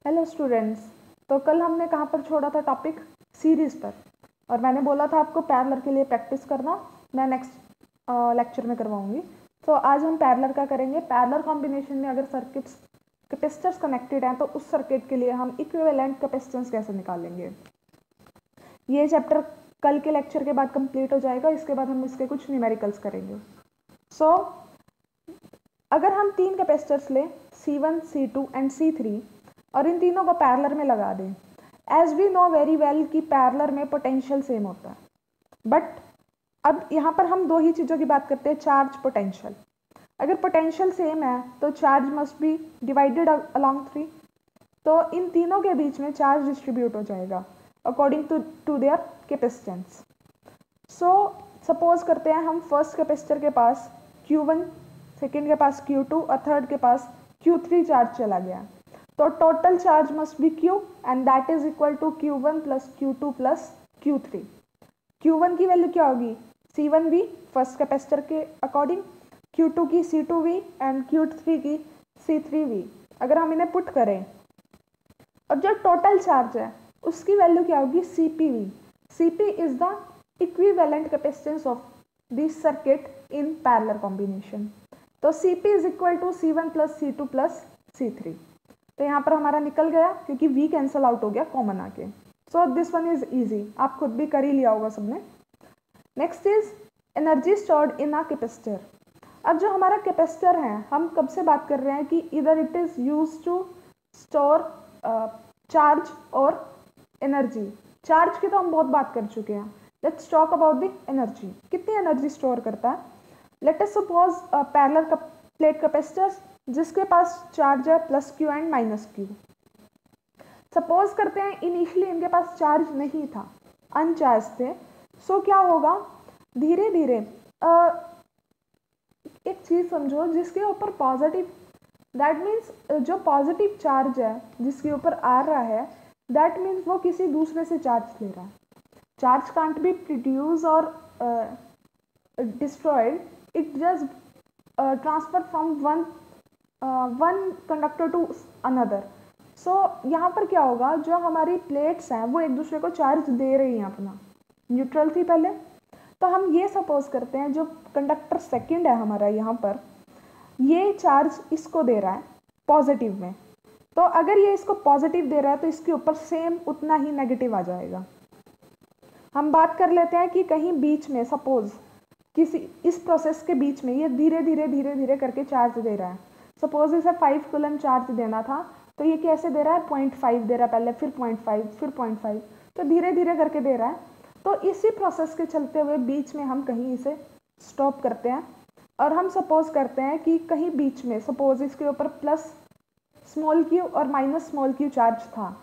Hello students. तो कल हमने कहाँ पर छोड़ा था टॉपिक? सीरीज़ पर। और मैंने बोला था आपको पैरेलल के लिए प्रैक्टिस करना, मैं नेक्स्ट लेक्चर में करवाऊंगी। तो आज हम पैरेलल का करेंगे। पैरेलल कॉम्बिनेशन में अगर सर्किट्स कैपेसिटर्स कनेक्टेड हैं तो उस सर्किट के लिए हम इक्विवेलेंट कैपेसिटेंस कैसे निकालेंगे। ये चैप्टर कल के लेक्चर के बाद कंप्लीट हो जाएगा। इसके बाद हम इसके कुछ न्यूमेरिकल्स करेंगे। सो अगर हम 3 कैपेसिटर्स लें C1, C2 एंड C3 और इन तीनों को पैरेलल में लगा दें, as we know very well कि पैरेलल में पोटेंशियल सेम होता है। बट अब यहाँ पर हम दो ही चीज़ों की बात करते हैं, चार्ज, पोटेंशियल। अगर पोटेंशियल सेम है तो charge must B divided along 3, तो इन तीनों के बीच में चार्ज डिस्ट्रीब्यूट हो जाएगा according to their capacitance. So suppose करते हैं हम फर्स्ट कैपेसिटर के पास Q1, सेकेंड के पास Q2 और थर्ड के पास Q3 चार्ज चला गया, तो total charge must be Q and that is equal to Q1 plus Q2 plus Q3। Q1 की वैल्यू क्या होगी? C1V फर्स्ट कैपेसिटर के अकॉर्डिंग, Q2 की C2V एंड Q3 की C3V। अगर हम इन्हें पुट करें और जो टोटल चार्ज है उसकी वैल्यू क्या होगी? CPV। CP is the equivalent capacitance of this circuit in parallel combination. तो CP is equal to C1 plus C2 plus C3। तो यहाँ पर हमारा निकल गया क्योंकि V कैंसल आउट हो गया कॉमन आके। So this one is easy, आप खुद भी कर ही लिया होगा सबने। Next is energy stored in a capacitor. अब जो हमारा कैपेसिटर है, हम कब से बात कर रहे हैं कि इधर it is use to store charge और एनर्जी। चार्ज की तो हम बहुत बात कर चुके हैं। Let's talk about the energy. कितनी एनर्जी स्टोर करता है? Let us suppose parallel plate capacitors जिसके पास चार्ज है plus Q and minus Q। Suppose करते हैं इनिशियली इनके पास चार्ज नहीं था, अनचार्ज थे। सो क्या होगा? धीरे धीरे एक चीज समझो, जिसके ऊपर पॉजिटिव, दैट मीन्स जो पॉजिटिव चार्ज है जिसके ऊपर आ रहा है, दैट मीन्स वो किसी दूसरे से चार्ज ले रहा है। Charge can't be produced or destroyed, it just transfer from one conductor to another. So यहाँ पर क्या होगा, जो हमारी प्लेट्स हैं वो एक दूसरे को चार्ज दे रही हैं। अपना न्यूट्रल थी पहले, तो हम ये सपोज करते हैं जो कंडक्टर सेकंड है हमारा यहाँ पर, ये चार्ज इसको दे रहा है पॉजिटिव में। तो अगर ये इसको पॉजिटिव दे रहा है तो इसके ऊपर सेम उतना ही नेगेटिव आ जाएगा। हम बात कर लेते हैं कि कहीं बीच में, सपोज किसी इस प्रोसेस के बीच में ये धीरे धीरे धीरे धीरे करके चार्ज दे रहा है। सपोज इसे 5 कूलम चार्ज देना था, तो ये कैसे दे रहा है? 0.5 दे रहा है पहले, फिर 0.5, फिर 0.5, तो धीरे धीरे करके दे रहा है। तो इसी प्रोसेस के चलते हुए बीच में हम कहीं इसे स्टॉप करते हैं और हम सपोज करते हैं कि कहीं बीच में, सपोज इसके ऊपर प्लस स्मॉल Q और माइनस स्मॉल Q चार्ज था,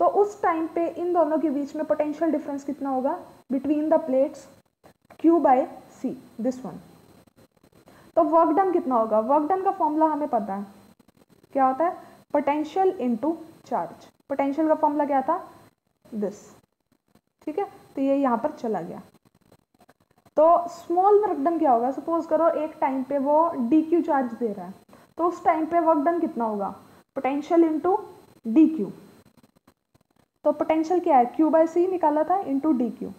तो उस टाइम पे इन दोनों के बीच में पोटेंशियल डिफरेंस कितना होगा? Between the plates Q/C, this one. तो वर्क डन कितना होगा? वर्क डन का फॉर्मूला हमें पता है, क्या होता है? Potential into charge. पोटेंशियल का फॉर्मूला क्या था? दिस। ठीक है, तो ये यहाँ पर चला गया। तो स्मॉल वर्क डन क्या होगा? सपोज करो एक टाइम पे वो dq चार्ज दे रहा है, तो उस टाइम पे वर्क डन कितना होगा? Potential into dq। तो पोटेंशियल क्या है? Q/C निकाला था इनटू dq।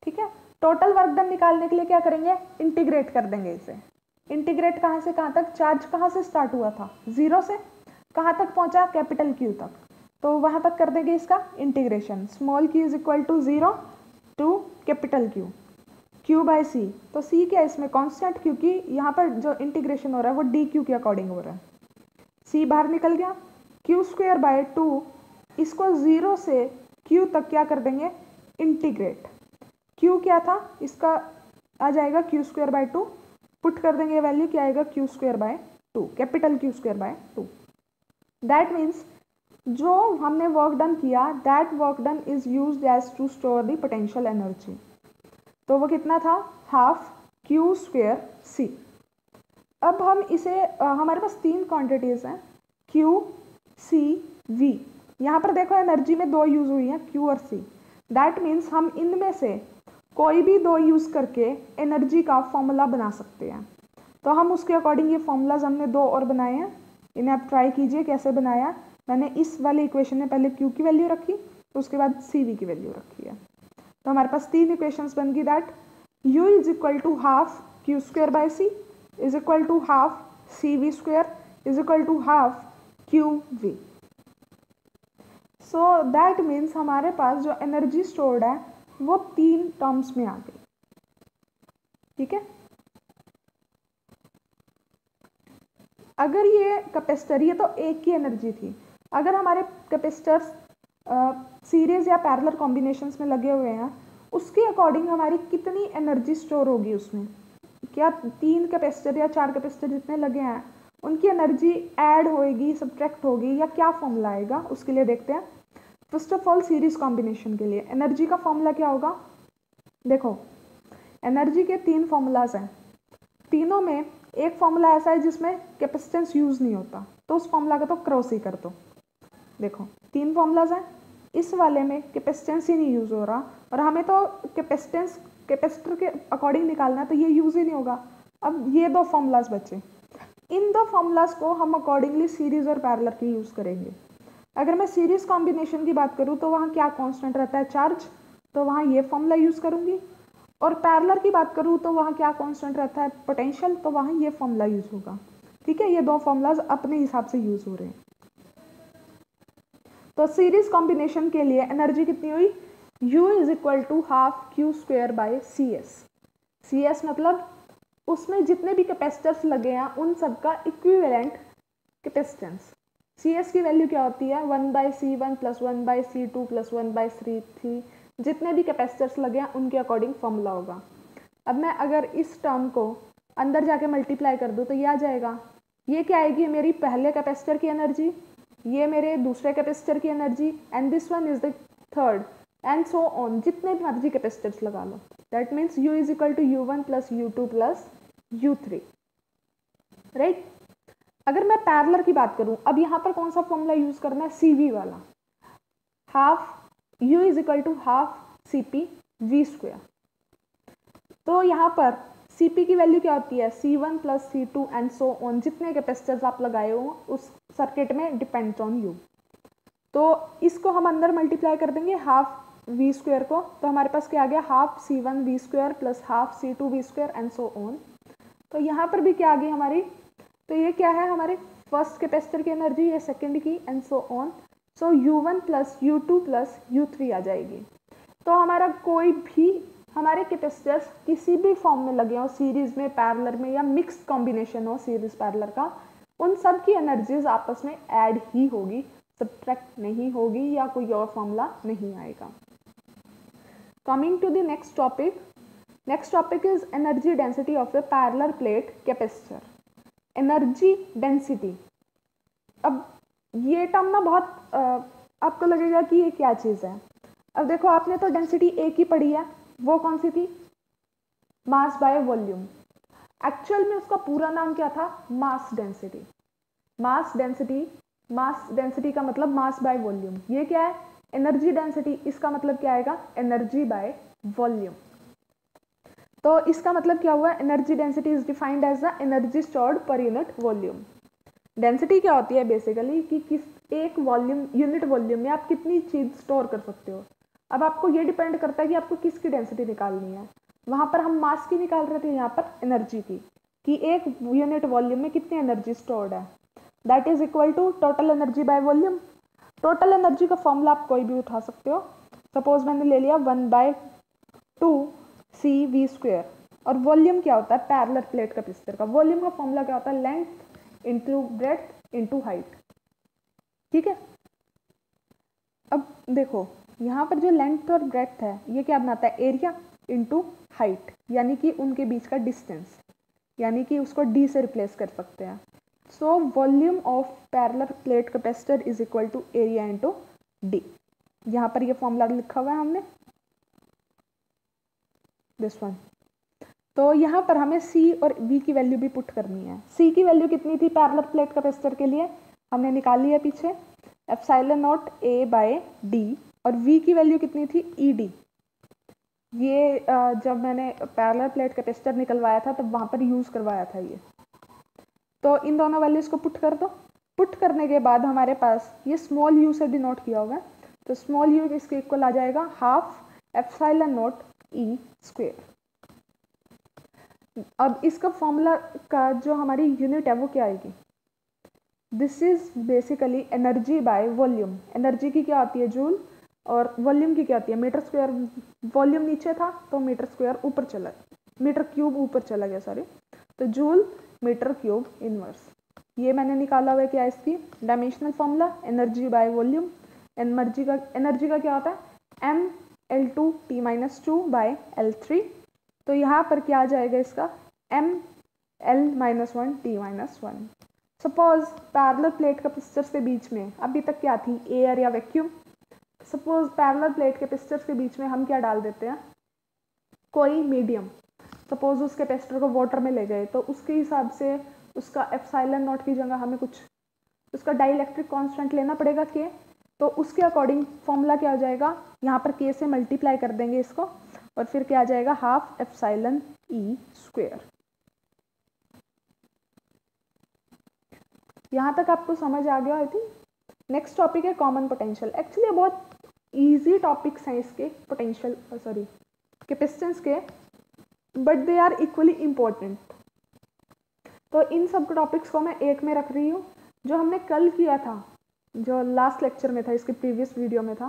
ठीक है, टोटल वर्क डन निकालने के लिए क्या करेंगे? इंटीग्रेट कर देंगे इसे। इंटीग्रेट कहाँ से कहाँ तक? चार्ज कहाँ से स्टार्ट हुआ था? 0 से कहाँ तक पहुंचा? कैपिटल Q तक, तो वहां तक कर देंगे इसका integration. Small q is equal to 0 to capital Q, Q/C। तो C क्या है इसमें? कांस्टेंट, क्योंकि यहाँ पर जो इंटीग्रेशन हो रहा है वो dq के अकॉर्डिंग हो रहा है। C बाहर निकल गया। Q²/2, इसको 0 से Q तक क्या कर देंगे? इंटीग्रेट। Q क्या था इसका? आ जाएगा Q²/2, पुट कर देंगे वैल्यू, क्या आएगा? Q²/2, capital Q²/2। That means जो हमने वर्क डन किया, that work done is used as to store the potential energy. तो वो कितना था? Half Q²C। अब हम इसे हमारे पास 3 क्वांटिटीज हैं, Q, C, V। यहाँ पर देखो एनर्जी में 2 यूज हुई हैं, Q और C। दैट मीन्स हम इनमें से कोई भी 2 यूज करके एनर्जी का फॉर्मूला बना सकते हैं। तो हम उसके अकॉर्डिंग ये फॉर्मूलाज हमने 2 और बनाए हैं। इन्हें आप ट्राई कीजिए कैसे बनाया। मैंने इस वाले इक्वेशन में पहले Q की वैल्यू रखी, तो उसके बाद CV की वैल्यू रखी है। तो हमारे पास 3 इक्वेशंस बन गई, that U is equal to half Q square by C is equal to half CV square is equal to half QV। So that means हमारे पास जो एनर्जी स्टोर्ड है वो 3 टर्म्स में आ गई। ठीक है, अगर ये कैपेसिटर, ये तो एक ही एनर्जी थी, अगर हमारे कैपेसिटर्स सीरीज या पैरेलल कॉम्बिनेशंस में लगे हुए हैं, उसके अकॉर्डिंग हमारी कितनी एनर्जी स्टोर होगी उसमें, क्या 3 कैपेसिटर या 4 कैपेसिटर जितने लगे हैं उनकी एनर्जी ऐड होएगी, सब्ट्रैक्ट होगी, या क्या फॉर्मूला आएगा उसके लिए देखते हैं। First of all series combination के लिए एनर्जी का फॉर्मूला क्या होगा। देखो एनर्जी के 3 फॉर्मूलाज हैं, तीनों में एक फॉर्मूला ऐसा है जिसमें कैपेसिटेंस यूज नहीं होता, तो उस फॉर्मूला का तो क्रॉस ही कर दो। देखो 3 फॉर्मूलाज हैं, इस वाले में कैपेसिटेंस ही नहीं यूज हो रहा, और हमें तो कैपेसिटेंस कैपेसिटर के अकॉर्डिंग निकालना है, तो ये यूज ही नहीं होगा। अब ये 2 फॉर्मूलाज बचे, इन 2 फॉर्मूलाज को हम अकॉर्डिंगली सीरीज और पैरेलल की यूज करेंगे। अगर मैं सीरीज कॉम्बिनेशन की बात करूँ तो वहाँ क्या कांस्टेंट रहता है, चार्ज, तो वहाँ ये फॉर्मूला यूज करूंगी। और पैरेलल की बात करूँ तो वहाँ क्या कांस्टेंट रहता है, पोटेंशियल, तो वहाँ ये फॉर्मूला यूज होगा। ठीक है, ये 2 फॉर्मूलाज अपने हिसाब से यूज हो रहे हैं। तो सीरीज कॉम्बिनेशन के लिए एनर्जी कितनी हुई, U is equal to half Q square by CS मतलब उसमें जितने भी कैपेसिटर्स लगे हैं उन सबका इक्विवेलेंट कैपेसिटेंस। CS की वैल्यू क्या होती है, 1/C1 plus 1/C2 plus 1/C3, जितने भी कैपेसिटर्स लगे हैं उनके अकॉर्डिंग फॉर्मूला होगा। अब मैं अगर इस टर्म को अंदर जाके मल्टीप्लाई कर दूँ तो ये आ जाएगा, ये क्या आएगी, मेरी पहले कैपेसिटर की एनर्जी, ये मेरे दूसरे कैपेसिटर की energy, and this one is the third, and so on, जितने भी मर्जी कैपेसिटर्स लगा लो। That means U is equal to U1 plus U2 plus U3, right. अगर मैं पैरेलल की बात करूं, अब यहां पर कौन सा फॉर्मूला यूज करना है, CV वाला, half U is equal to half CP V square. तो यहाँ पर CP की वैल्यू क्या होती है, C1 plus C2 and so on, जितने कैपेसिटर्स आप लगाए हो उस सर्किट में डिपेंड्स ऑन U। तो इसको हम अंदर मल्टीप्लाई कर देंगे हाफ V स्क्वायर को, तो हमारे पास क्या आ गया, half C1 V square plus half C2 V square and so on. तो यहाँ पर भी क्या आ गई हमारी, तो ये क्या है, हमारे फर्स्ट कैपेसिटर की एनर्जी, ये सेकंड की, and so on. So U1 plus U2 plus U3 आ जाएगी। तो हमारा कोई भी, हमारे कैपेसिटर्स किसी भी फॉर्म में लगे हो, सीरीज में, पैरेलल में, या मिक्स्ड कॉम्बिनेशन हो सीरीज पैरेलल का, उन सब की एनर्जीज आपस में ऐड ही होगी, सब्ट्रैक्ट नहीं होगी, या कोई और फॉर्मूला नहीं आएगा। Coming to the next topic, next topic is energy density of a parallel plate capacitor. Energy density, अब ये टर्म ना बहुत आपको लगेगा कि ये क्या चीज़ है। अब देखो आपने तो डेंसिटी एक ही पढ़ी है, वो कौन सी थी, मास बाय वॉल्यूम। एक्चुअल में उसका पूरा नाम क्या था, मास डेंसिटी। मास डेंसिटी का मतलब मास बाय वॉल्यूम। ये क्या है, एनर्जी डेंसिटी, इसका मतलब क्या आएगा, एनर्जी बाय वॉल्यूम। तो इसका मतलब क्या हुआ, energy density is defined as the energy stored per unit volume. Density क्या होती है बेसिकली कि किस एक वॉल्यूम, यूनिट वॉल्यूम में आप कितनी चीज स्टोर कर सकते हो। अब आपको ये डिपेंड करता है कि आपको किसकी डेंसिटी निकालनी है। वहां पर हम मास की निकाल रहे थे, यहाँ पर एनर्जी की, कि एक यूनिट वॉल्यूम में कितनी एनर्जी स्टोर्ड है। That is equal to total energy by volume. Total energy का फॉर्मूला आप कोई भी उठा सकते हो। सपोज मैंने ले लिया 1/2 CV स्क्वायर, और वॉल्यूम क्या होता है, पैरेलल प्लेट कैपेसिटर का वॉल्यूम का फॉर्मूला क्या होता है, length into breadth into height. ठीक है, अब देखो यहाँ पर जो लेंथ और ब्रेड्थ है ये क्या बनाता है, एरिया इंटू हाइट, यानी कि उनके बीच का डिस्टेंस, यानी कि उसको D से रिप्लेस कर सकते हैं। So volume of parallel plate capacitor is equal to area into D। यहाँ पर ये फॉर्मूला लिखा हुआ है हमने, दिस वन। तो यहाँ पर हमें C और V की वैल्यू भी पुट करनी है। C की वैल्यू कितनी थी पैरेलल प्लेट कैपेसिटर के लिए, हमने निकाली है पीछे, ε0 A/D, और V की वैल्यू कितनी थी, ED। ये जब मैंने पैरेलल प्लेट कैपेसिटर निकलवाया था तब वहाँ पर यूज़ करवाया था ये। तो इन दोनों वैल्यूज़ को पुट कर दो, पुट करने के बाद हमारे पास ये स्मॉल यू से डिनोट किया होगा, तो स्मॉल यू इसके इक्वल आ जाएगा half epsilon not E square. अब इसका फॉर्मूला का जो हमारी यूनिट है वो क्या आएगी, this is basically energy by volume. Energy की क्या आती है जूल, और वॉल्यूम की क्या आती है मीटर स्क्वायर। वॉल्यूम नीचे था तो मीटर स्क्वायर ऊपर चला, मीटर क्यूब ऊपर चला गया सॉरी, तो जूल मीटर क्यूब इनवर्स। ये मैंने निकाला हुआ है क्या इसकी dimensional formula, energy by volume. Energy का क्या होता है M L two T minus two by L three, तो यहाँ पर क्या आ जाएगा इसका M L minus one T minus one. Suppose parallel plate capacitors के बीच में अभी तक क्या थी एयर या vacuum. Suppose parallel plate capacitors के बीच में हम क्या डाल देते हैं कोई मीडियम, सपोज उस कैपेसिटर को वाटर में ले गए तो उसके हिसाब से उसका एप्सिलॉन नॉट की जगह हमें कुछ उसका डाइलेक्ट्रिक कांस्टेंट लेना पड़ेगा के, तो उसके अकॉर्डिंग फॉर्मूला क्या हो जाएगा, यहाँ पर के से मल्टीप्लाई कर देंगे इसको और फिर क्या आ जाएगा हाफ एप्सिलॉन ई स्क्वायर। यहाँ तक आपको समझ आ गया आई थिंक। नेक्स्ट टॉपिक है कॉमन पोटेंशियल। एक्चुअली बहुत इजी टॉपिक्स हैं इसके पोटेंशियल सॉरी कैपेसिटेंस के, but they are equally important. तो इन सब टॉपिक्स को मैं एक में रख रही हूँ। जो हमने कल किया था, जो लास्ट लेक्चर में था, इसके प्रीवियस वीडियो में था,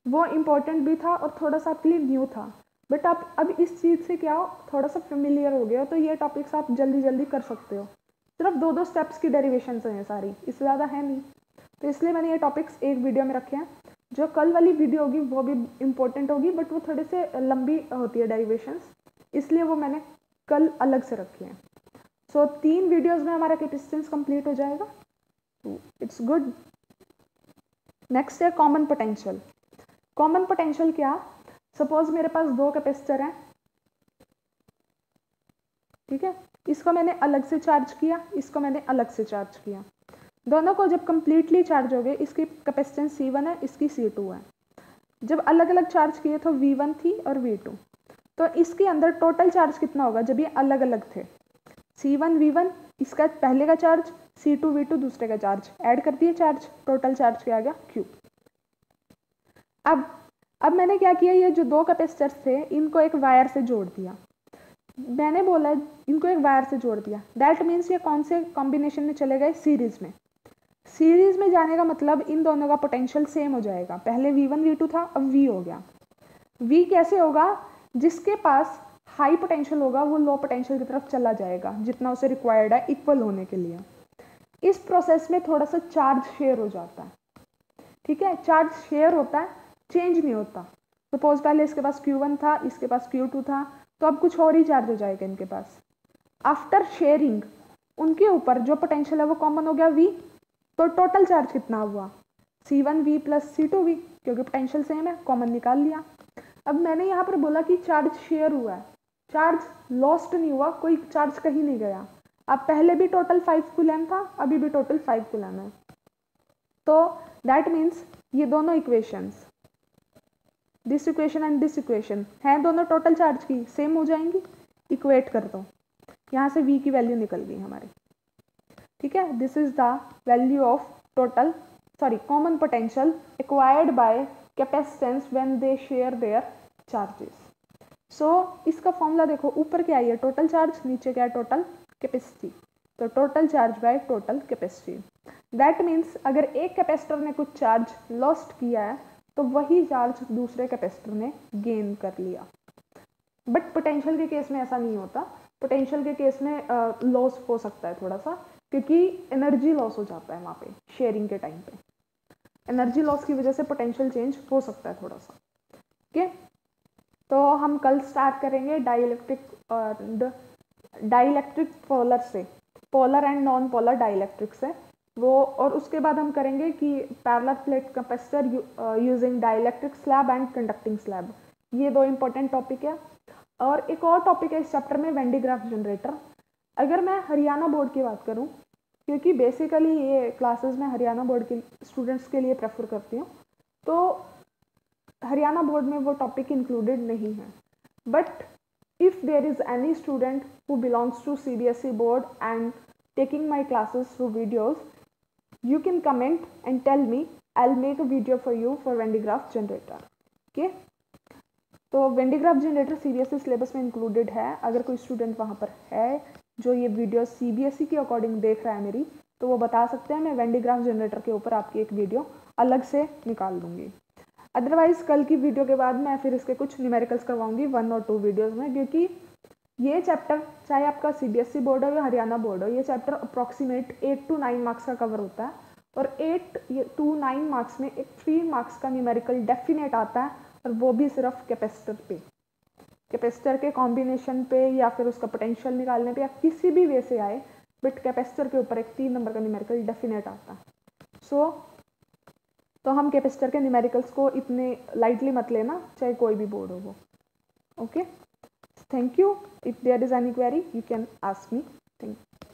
वो इम्पोर्टेंट भी था और थोड़ा सा आपके लिए न्यू था, बट आप अब इस चीज़ से क्या हो थोड़ा सा फेमिलियर हो गया हो, तो ये टॉपिक्स आप जल्दी जल्दी कर सकते हो। सिर्फ दो स्टेप्स की डेरिवेशन हैं सारी, इससे ज़्यादा है नहीं, तो इसलिए मैंने ये टॉपिक्स एक वीडियो में रखे हैं। जो कल वाली वीडियो होगी वो भी इम्पोर्टेंट होगी, बट वो थोड़े से लंबी होती है डेरिवेशंस, इसलिए वो मैंने कल अलग से रखे हैं। सो 3 वीडियोस में हमारा कैपेसिटेंस कंप्लीट हो जाएगा, इट्स गुड। नेक्स्ट है कॉमन पोटेंशियल। कॉमन पोटेंशियल क्या, सपोज मेरे पास 2 कैपेसिटर हैं, ठीक है, इसको मैंने अलग से चार्ज किया, इसको मैंने अलग से चार्ज किया। दोनों को जब कंप्लीटली चार्ज हो गए, इसकी कैपेसिटेंस C1 है, इसकी C2 है। जब अलग अलग चार्ज किए तो V1 थी और V2, तो इसके अंदर टोटल चार्ज कितना होगा जब ये अलग अलग थे, C1 V1 इसका पहले का चार्ज, C2 V2 दूसरे का चार्ज, ऐड कर दिए चार्ज, टोटल चार्ज क्या आ गया Q। अब मैंने क्या किया, ये जो 2 कैपेसिटर्स थे इनको एक वायर से जोड़ दिया। मैंने बोला इनको एक वायर से जोड़ दिया, दैट मीन्स ये कौन से कॉम्बिनेशन में चले गए, सीरीज में। सीरीज में जाने का मतलब इन दोनों का पोटेंशियल सेम हो जाएगा। पहले V1 V2 था, अब V हो गया। V कैसे होगा, जिसके पास हाई पोटेंशियल होगा वो लो पोटेंशियल की तरफ चला जाएगा, जितना उसे रिक्वायर्ड है इक्वल होने के लिए। इस प्रोसेस में थोड़ा सा चार्ज शेयर हो जाता है, ठीक है, चार्ज शेयर होता है, चेंज नहीं होता। सपोज पहले इसके पास Q1 था, इसके पास Q2 था, तो अब कुछ और ही चार्ज हो जाएगा इनके पास। आफ्टर शेयरिंग उनके ऊपर जो पोटेंशियल है वो कॉमन हो गया V, तो टोटल चार्ज कितना हुआ C1V प्लस C2V, क्योंकि पोटेंशियल सेम है, कॉमन निकाल लिया। अब मैंने यहाँ पर बोला कि चार्ज शेयर हुआ है, चार्ज लॉस्ट नहीं हुआ, कोई चार्ज कहीं नहीं गया। अब पहले भी टोटल 5 कूलम था, अभी भी टोटल 5 कूलम है, तो दैट मीन्स ये दोनों equations, this equation and this equation हैं दोनों टोटल चार्ज की सेम हो जाएंगी। इक्वेट कर दो, यहाँ से V की वैल्यू निकल गई हमारी, ठीक है। This is the value of total sorry common potential acquired by capacitance when they share their charges. So इसका फॉर्मूला देखो, ऊपर क्या है टोटल चार्ज, नीचे क्या है टोटल कैपेसिटी, तो total charge by total capacity. That means अगर एक कैपेसिटर ने कुछ चार्ज लॉस्ट किया है तो वही चार्ज दूसरे कैपेसिटर ने गेन कर लिया। बट पोटेंशियल के केस में ऐसा नहीं होता, पोटेंशियल के केस में लॉस हो सकता है थोड़ा सा, क्योंकि एनर्जी लॉस हो जाता है वहाँ पे शेयरिंग के टाइम पे, एनर्जी लॉस की वजह से पोटेंशियल चेंज हो सकता है थोड़ा सा, ठीक है। तो हम कल स्टार्ट करेंगे डाइलेक्ट्रिक पोलर से, polar and non polar dielectric से वो, और उसके बाद हम करेंगे कि parallel plate capacitor using dielectric slab and conducting slab. ये 2 इंपॉर्टेंट टॉपिक है। और एक और टॉपिक है इस चैप्टर में, वेन डी ग्राफ जनरेटर। अगर मैं हरियाणा बोर्ड की बात करूं, क्योंकि बेसिकली ये क्लासेस मैं हरियाणा बोर्ड के स्टूडेंट्स के लिए प्रेफर करती हूँ, तो हरियाणा बोर्ड में वो टॉपिक इंक्लूडेड नहीं है। But if there is any student who belongs to CBSE board and taking my classes through videos, you can comment and tell me. I'll make a video for you for Venn diagram generator. Okay? तो when diagram generator CBSE syllabus में included है. अगर कोई student वहाँ पर है जो ये वीडियो सीबीएसई के अकॉर्डिंग देख रहा है मेरी, तो वो बता सकते हैं. मैं वेन diagram जनरेटर के ऊपर आपकी एक वीडियो अलग से निकाल दूंगी. अदरवाइज कल की वीडियो के बाद मैं फिर इसके कुछ न्यूमेरिकल्स करवाऊंगी 1 और 2 वीडियोस में, क्योंकि ये चैप्टर चाहे आपका सीबीएसई बोर्ड हो या हरियाणा बोर्ड हो, ये चैप्टर अप्रॉक्सीमेट 8 to 9 मार्क्स का कवर होता है. और 8 to 9 मार्क्स में एक 3 मार्क्स का न्यूमेरिकल डेफिनेट आता है, और वो भी सिर्फ कैपेसिटर पे, कैपेसिटर के कॉम्बिनेशन पे या फिर उसका पोटेंशियल निकालने पे या किसी भी वे से आए, बट कैपेसिटर के ऊपर एक 3 नंबर का न्यूमेरिकल डेफिनेट आता है. तो हम कैपेसिटर के न्यूमेरिकल्स को इतने लाइटली मत लेना, चाहे कोई भी बोर्ड हो वो. Okay, thank you. If there is any query you can ask me. Thank you.